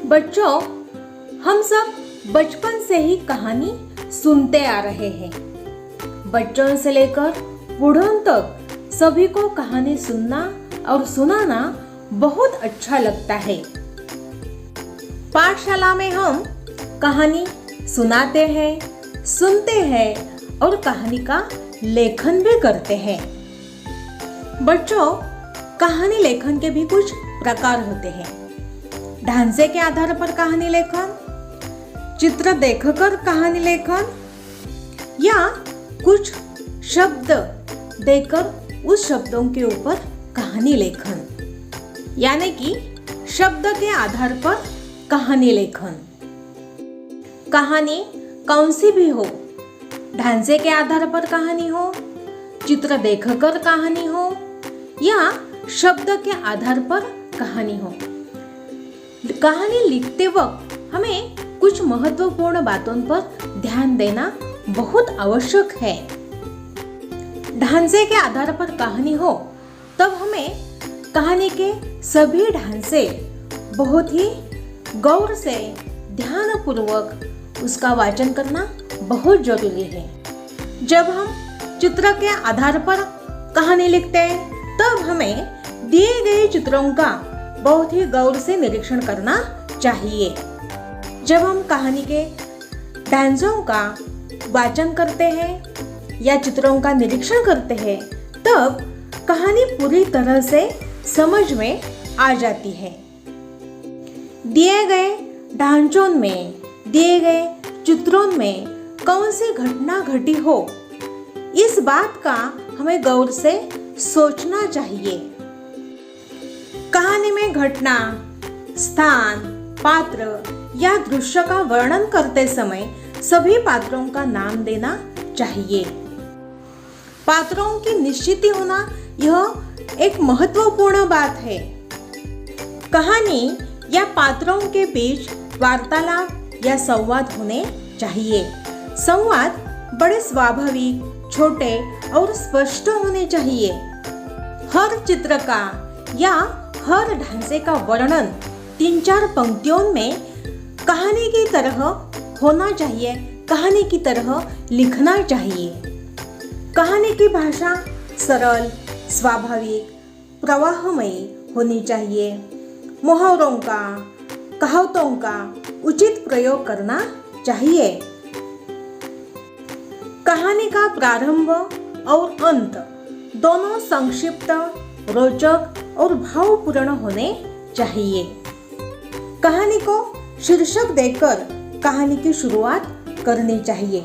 बच्चों, हम सब बचपन से ही कहानी सुनते आ रहे हैं। बच्चों से लेकर बूढ़ों तक सभी को कहानी सुनना और सुनाना बहुत अच्छा लगता है। पाठशाला में हम कहानी सुनाते हैं, सुनते हैं और कहानी का लेखन भी करते हैं। बच्चों, कहानी लेखन के भी कुछ प्रकार होते हैं। ढांचे के आधार पर कहानी लेखन, चित्र देखकर कहानी लेखन, या कुछ शब्द देकर उस शब्दों के ऊपर कहानी लेखन, यानी कि शब्द के आधार पर कहानी लेखन। कहानी कौन सी भी हो, ढांचे के आधार पर कहानी हो, चित्र देखकर कहानी हो या शब्द के आधार पर कहानी हो, कहानी लिखते वक्त हमें कुछ महत्वपूर्ण बातों पर ध्यान देना बहुत आवश्यक है। ढांचे के आधार पर कहानी हो तब हमें कहानी के सभी ढांचे बहुत ही गौर से ध्यानपूर्वक उसका वाचन करना बहुत जरूरी है। जब हम चित्र के आधार पर कहानी लिखते हैं तब हमें दिए गए चित्रों का बहुत ही गौर से निरीक्षण करना चाहिए। जब हम कहानी के ढांचों का वाचन करते हैं या चित्रों का निरीक्षण करते हैं तब कहानी पूरी तरह से समझ में आ जाती है। दिए गए ढांचों में, दिए गए चित्रों में कौन सी घटना घटी हो, इस बात का हमें गौर से सोचना चाहिए। कहानी में घटना, स्थान, पात्र या दृश्य का वर्णन करते समय सभी पात्रों का नाम देना चाहिए। पात्रों की निश्चिति होना यह एक महत्वपूर्ण बात है। कहानी या पात्रों के बीच वार्तालाप या संवाद होने चाहिए। संवाद बड़े स्वाभाविक, छोटे और स्पष्ट होने चाहिए। हर चित्र का या हर ढांचे का वर्णन 3-4 पंक्तियों में कहानी की तरह होना चाहिए, कहानी की तरह लिखना चाहिए। कहानी की भाषा सरल, स्वाभाविक, प्रवाहमयी होनी चाहिए। मुहावरों का, कहावतों का उचित प्रयोग करना चाहिए। कहानी का प्रारंभ और अंत दोनों संक्षिप्त, रोचक और भावपूर्ण होने चाहिए। कहानी को शीर्षक देकर कहानी की शुरुआत करनी चाहिए।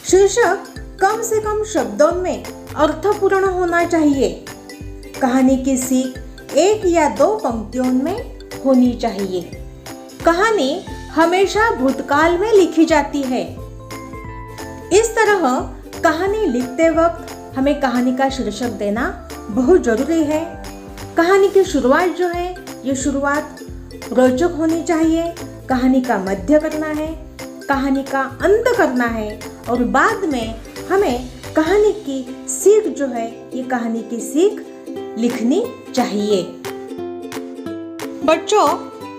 शीर्षक कम से कम शब्दों में अर्थपूर्ण होना चाहिए। कहानी की सीख 1 या 2 पंक्तियों में होनी चाहिए। कहानी हमेशा भूतकाल में लिखी जाती है। इस तरह कहानी लिखते वक्त हमें कहानी का शीर्षक देना बहुत जरूरी है। कहानी की शुरुआत जो है, ये शुरुआत रोचक होनी चाहिए। कहानी का मध्य करना है, कहानी का अंत करना है और बाद में हमें कहानी की सीख जो है, ये कहानी की सीख लिखनी चाहिए। बच्चों,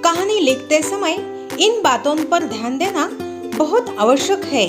कहानी लिखते समय इन बातों पर ध्यान देना बहुत आवश्यक है।